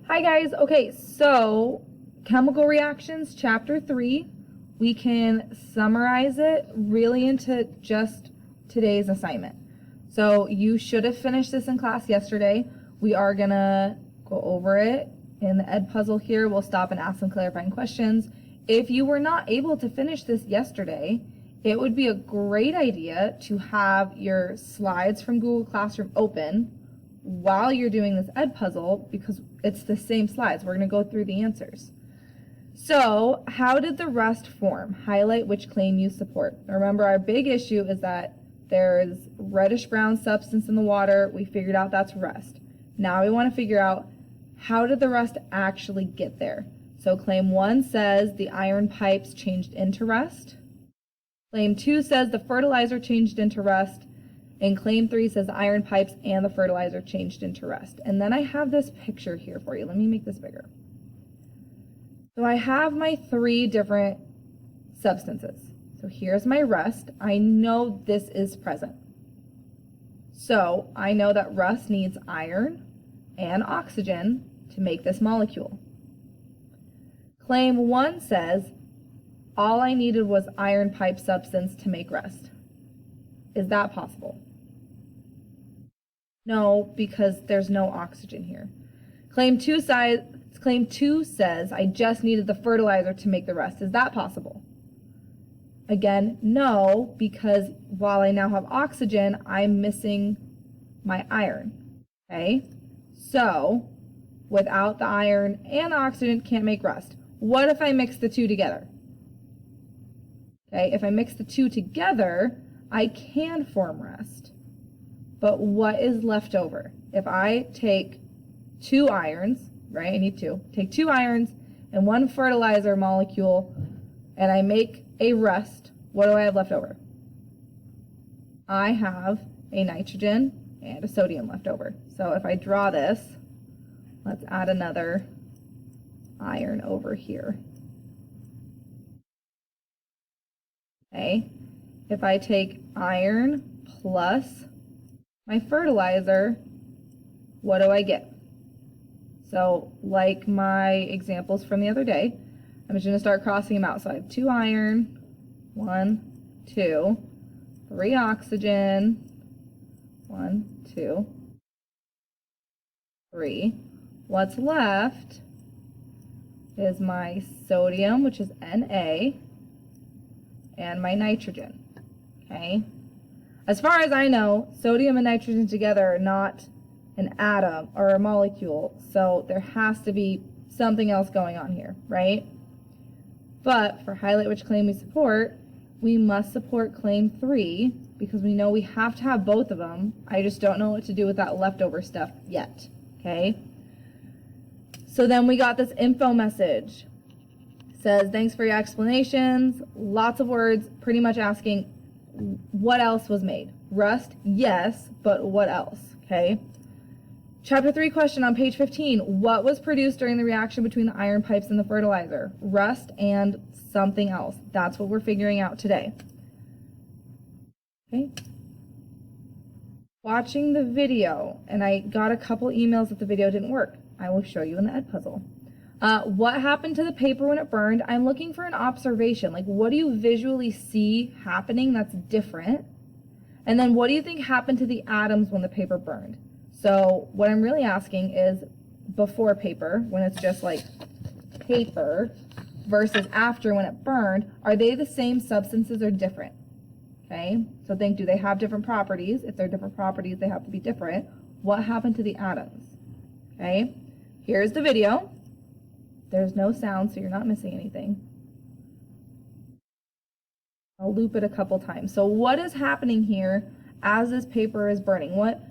Hi guys. Okay, so chemical reactions, chapter 3. We can summarize it really into just today's assignment. So you should have finished this in class yesterday. We are gonna go over it in the Edpuzzle here. We'll stop and ask some clarifying questions. If you were not able to finish this yesterday, it would be a great idea to have your slides from Google Classroom open while you're doing this Edpuzzle, because it's the same slides. We're going to go through the answers. So, how did the rust form? Highlight which claim you support. Remember, our big issue is that there's reddish brown substance in the water. We figured out that's rust. Now we want to figure out, how did the rust actually get there? So claim 1 says the iron pipes changed into rust. Claim 2 says the fertilizer changed into rust. And claim 3 says the iron pipes and the fertilizer changed into rust. And then I have this picture here for you. Let me make this bigger. So I have my 3 different substances. So here's my rust. I know this is present. So I know that rust needs iron and oxygen to make this molecule. Claim 1 says all I needed was iron pipe substance to make rust. Is that possible? No, because there's no oxygen here. Claim 2 says I just needed the fertilizer to make the rust. Is that possible? Again, no, because while I now have oxygen, I'm missing my iron. Okay? So, without the iron and oxygen, can't make rust. What if I mix the two together? Okay, if I mix the two together, I can form rust. But what is left over? If I take 2 irons, right, I need 2, take 2 irons and 1 fertilizer molecule, and I make a rust, what do I have left over? I have a nitrogen and a sodium left over. So if I draw this, let's add another iron over here. Okay, if I take iron plus my fertilizer, what do I get? So like my examples from the other day, I'm just going to start crossing them out. So I have 2 iron, 1, 2, 3 oxygen, 1, 2, 3. What's left is my sodium, which is Na, and my nitrogen. Okay? As far as I know, sodium and nitrogen together are not an atom or a molecule, so there has to be something else going on here, right? But for highlight which claim we support, we must support claim 3 because we know we have to have both of them. I just don't know what to do with that leftover stuff yet, okay? So then we got this info message. It says, thanks for your explanations, lots of words, pretty much asking what else was made. Rust, yes, but what else, okay? Chapter 3 question on page 15. What was produced during the reaction between the iron pipes and the fertilizer? Rust and something else. That's what we're figuring out today. Okay. Watching the video, and I got a couple emails that the video didn't work. I will show you in the Edpuzzle. What happened to the paper when it burned? I'm looking for an observation. Like, what do you visually see happening that's different? And then what do you think happened to the atoms when the paper burned? So what I'm really asking is before paper, when it's just like paper, versus after when it burned, are they the same substances or different? Okay, so think, do they have different properties? If they're different properties, they have to be different. What happened to the atoms? Okay, here's the video. There's no sound, so you're not missing anything. I'll loop it a couple times. So what is happening here as this paper is burning? What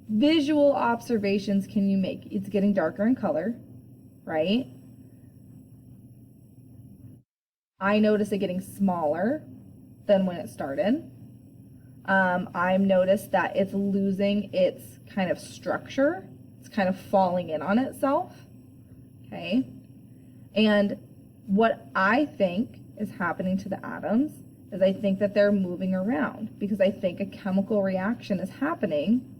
visual observations can you make? It's getting darker in color, right? I notice it getting smaller than when it started. I've noticed that it's losing its kind of structure. It's kind of falling in on itself. Okay? And what I think is happening to the atoms is I think that they're moving around because I think a chemical reaction is happening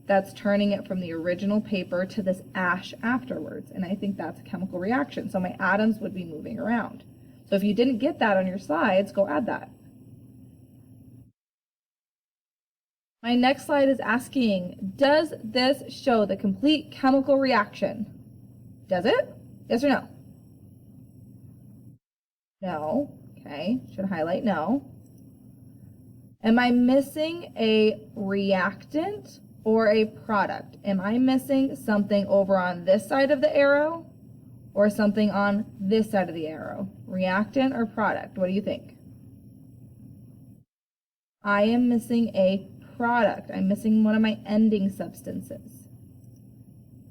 that's turning it from the original paper to this ash afterwards. And I think that's a chemical reaction. So my atoms would be moving around. So if you didn't get that on your slides, go add that. My next slide is asking, does this show the complete chemical reaction? Does it? Yes or no? No. Okay, should highlight no. Am I missing a reactant or a product? Am I missing something over on this side of the arrow or something on this side of the arrow? Reactant or product? What do you think? I am missing a product. I'm missing one of my ending substances.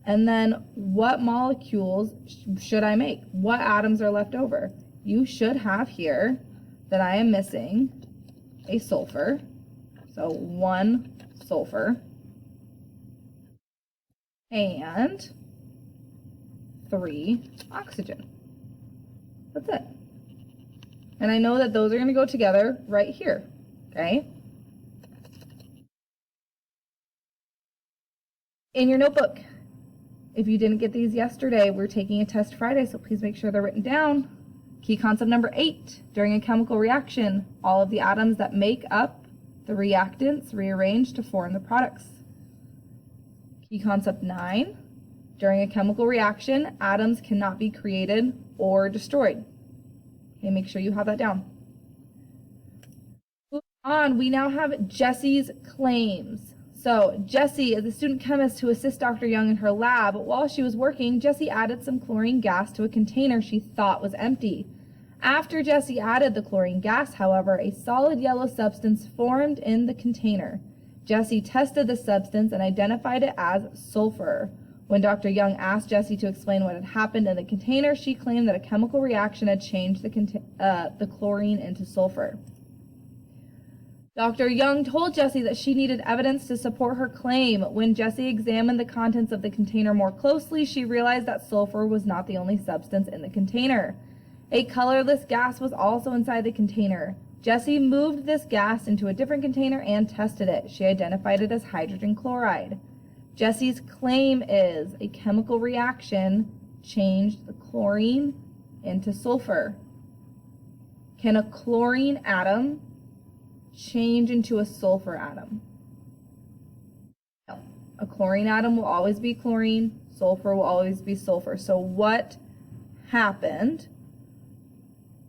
And then what molecules should I make? What atoms are left over? You should have here that I am missing a sulfur. So 1 sulfur. And 3 oxygen. That's it. And I know that those are going to go together right here, okay? In your notebook, if you didn't get these yesterday, we're taking a test Friday, so please make sure they're written down. Key concept number 8, during a chemical reaction, all of the atoms that make up the reactants rearrange to form the products. Key concept 9, during a chemical reaction, atoms cannot be created or destroyed. Okay, make sure you have that down. Moving on, we now have Jessie's claims. So Jessie is a student chemist who assists Dr. Young in her lab. While she was working, Jessie added some chlorine gas to a container she thought was empty. After Jessie added the chlorine gas, however, a solid yellow substance formed in the container. Jessie tested the substance and identified it as sulfur. When Dr. Young asked Jessie to explain what had happened in the container, she claimed that a chemical reaction had changed the chlorine into sulfur. Dr. Young told Jessie that she needed evidence to support her claim. When Jessie examined the contents of the container more closely, she realized that sulfur was not the only substance in the container. A colorless gas was also inside the container. Jessie moved this gas into a different container and tested it. She identified it as hydrogen chloride. Jessie's claim is a chemical reaction changed the chlorine into sulfur. Can a chlorine atom change into a sulfur atom? No. A chlorine atom will always be chlorine. Sulfur will always be sulfur. So what happened?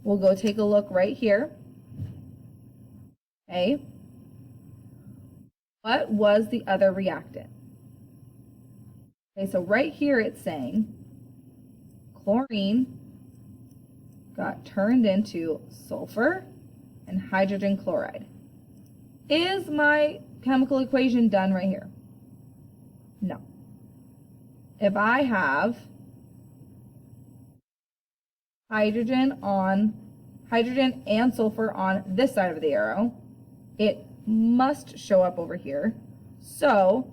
We'll go take a look right here. Okay. What was the other reactant? Okay, so right here it's saying chlorine got turned into sulfur and hydrogen chloride. Is my chemical equation done right here? No. If I have hydrogen and sulfur on this side of the arrow, it must show up over here. So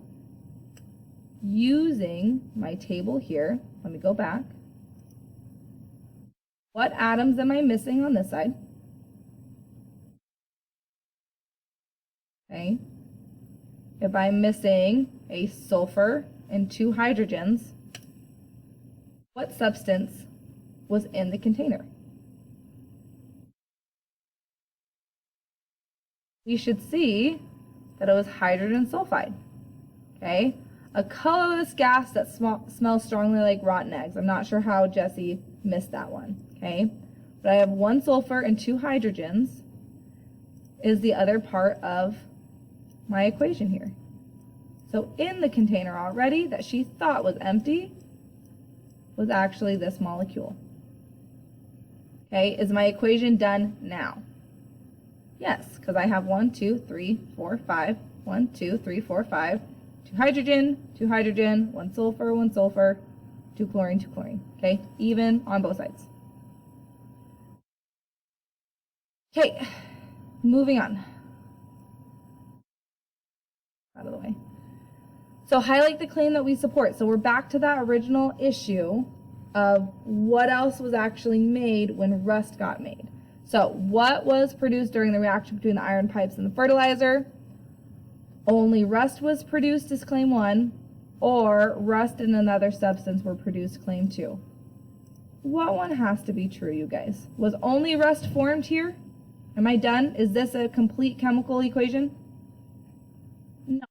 using my table here, let me go back. What atoms am I missing on this side? Okay. If I'm missing a sulfur and 2 hydrogens, what substance was in the container? We should see that it was hydrogen sulfide. Okay. A colorless gas that smells strongly like rotten eggs. I'm not sure how Jessie missed that one. Okay. But I have 1 sulfur and 2 hydrogens is the other part of my equation here. So in the container already that she thought was empty was actually this molecule. Okay, is my equation done now? Yes, because I have 1, 2, 3, 4, 5, 1, 2, 3, 4, 5, 2 hydrogen, 1 sulfur, 2 chlorine, 2 chlorine. Okay, even on both sides. Okay, moving on. Out of the way. So highlight the claim that we support. So we're back to that original issue of what else was actually made when rust got made. So what was produced during the reaction between the iron pipes and the fertilizer? only rust was produced is claim 1, or rust and another substance were produced claim 2. What one has to be true, you guys? Was only rust formed here? Am I done? Is this a complete chemical equation? No.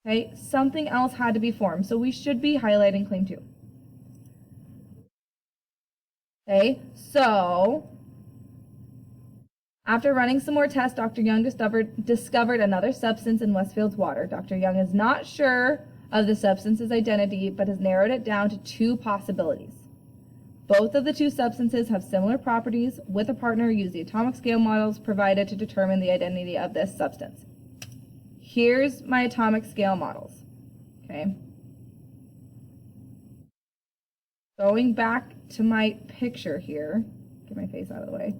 Okay, something else had to be formed, so we should be highlighting claim 2. Okay, so after running some more tests, Dr. Young discovered another substance in Westfield's water. Dr. Young is not sure of the substance's identity, but has narrowed it down to 2 possibilities. Both of the 2 substances have similar properties. With a partner, use the atomic scale models provided to determine the identity of this substance. Here's my atomic scale models. Okay. Going back to my picture here, get my face out of the way.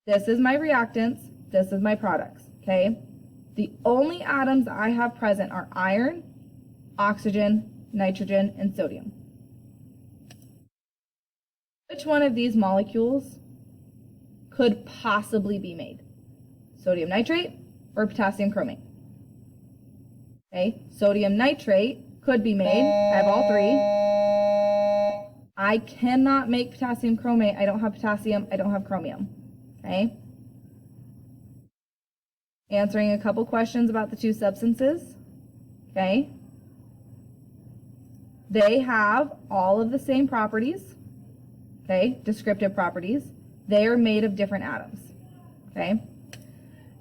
This is my reactants, this is my products, okay? The only atoms I have present are iron, oxygen, nitrogen, and sodium. Which one of these molecules could possibly be made? Sodium nitrate or potassium chromate? Okay, sodium nitrate could be made. I have all 3. I cannot make potassium chromate. I don't have potassium, I don't have chromium. Okay. Answering a couple questions about the 2 substances. Okay. They have all of the same properties. Okay, descriptive properties. They are made of different atoms. Okay.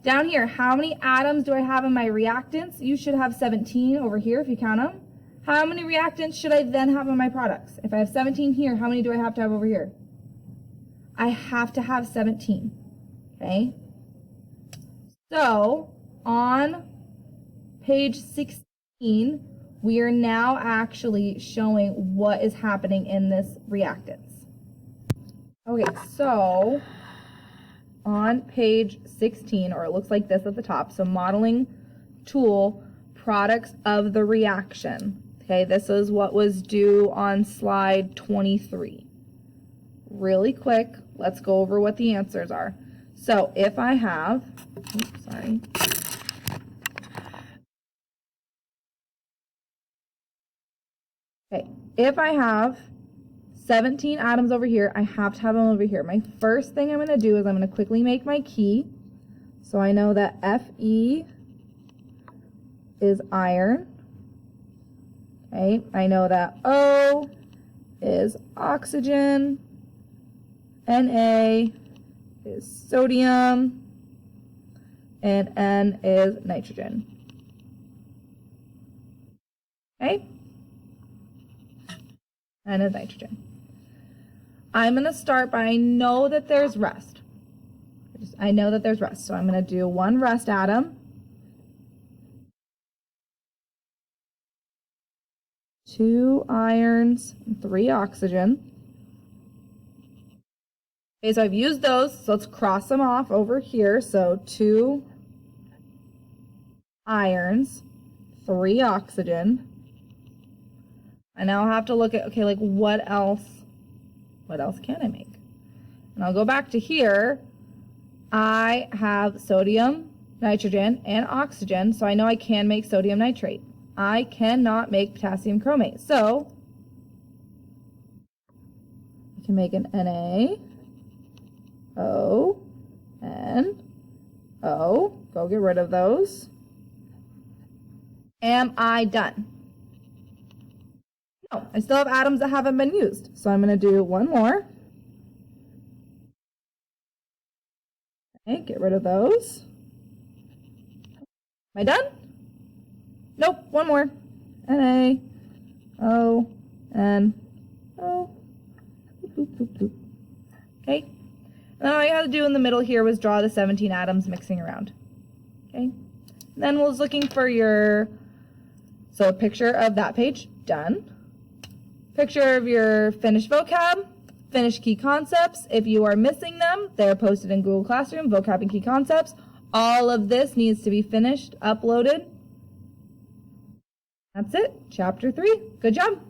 Down here, how many atoms do I have in my reactants? You should have 17 over here if you count them. How many reactants should I then have in my products? If I have 17 here, how many do I have to have over here? I have to have 17, okay? So, on page 16, we are now actually showing what is happening in this reactants. Okay, so on page 16, or it looks like this at the top, so modeling tool, products of the reaction. Okay, this is what was due on slide 23. Really quick, let's go over what the answers are. So if I have, Okay, if I have 17 atoms over here, I have to have them over here. My first thing I'm going to do is I'm going to quickly make my key. So I know that Fe is iron. Okay, I know that O is oxygen. Na is sodium, and N is nitrogen. Okay? N is nitrogen. I'm going to start by, I know that there's rust. I know that there's rust, so I'm going to do 1 rust atom. 2 irons, 3 oxygen. Okay, so I've used those, so let's cross them off over here. So 2 irons, 3 oxygen. I now have to look at, okay, like what else can I make? And I'll go back to here. I have sodium, nitrogen, and oxygen, so I know I can make sodium nitrate. I cannot make potassium chromate, so I can make an Na, O, N, O. Go get rid of those. Am I done? No, I still have atoms that haven't been used, so I'm going to do 1 more. Okay, get rid of those. Am I done? Nope, 1 more. Na, O, N, O. Boop, boop, boop, boop. Okay. And all I had to do in the middle here was draw the 17 atoms mixing around. Okay. Then we're looking for your, so a picture of that page, done. Picture of your finished vocab, finished key concepts. If you are missing them, they're posted in Google Classroom, vocab and key concepts. All of this needs to be finished, uploaded. That's it, chapter 3. Good job.